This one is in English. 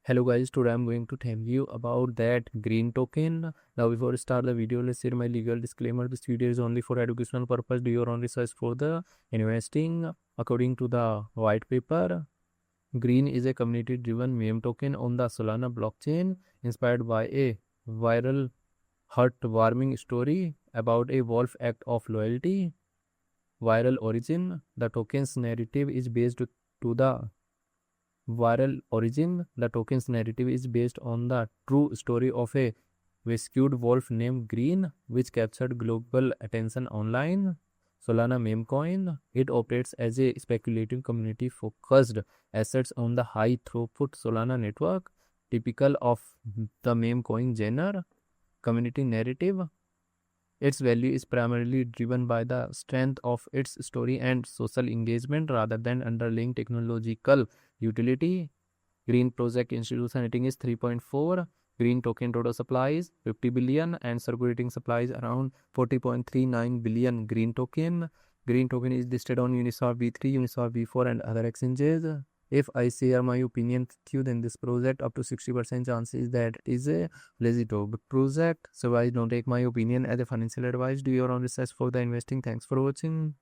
Hello guys, today I'm going to tell you about that green token. Now before I start the video, let's share my legal disclaimer. This video is only for educational purpose. Do your own research for the investing. According to the white paper, green is a community driven meme token on the Solana blockchain inspired by a viral heartwarming story about a wolf act of loyalty. Viral origin. The token's narrative is based to the viral origin. The token's narrative is based on the true story of a rescued wolf named Green, which captured global attention online. Solana meme coin. It operates as a speculative community focused assets on the high throughput Solana network, typical of the meme coin genre. Community narrative. Its value is primarily driven by the strength of its story and social engagement rather than underlying technological utility. Green project institution rating is 3.4. Green token total supply is 50 billion and circulating supply is around 40.39 billion green token. Green token is listed on Uniswap V3, Uniswap V4 and other exchanges. If I share my opinion with you, then this project up to 60% chances that it is a lazy dog project. So guys, don't take my opinion as a financial advice. Do your own research for the investing. Thanks for watching.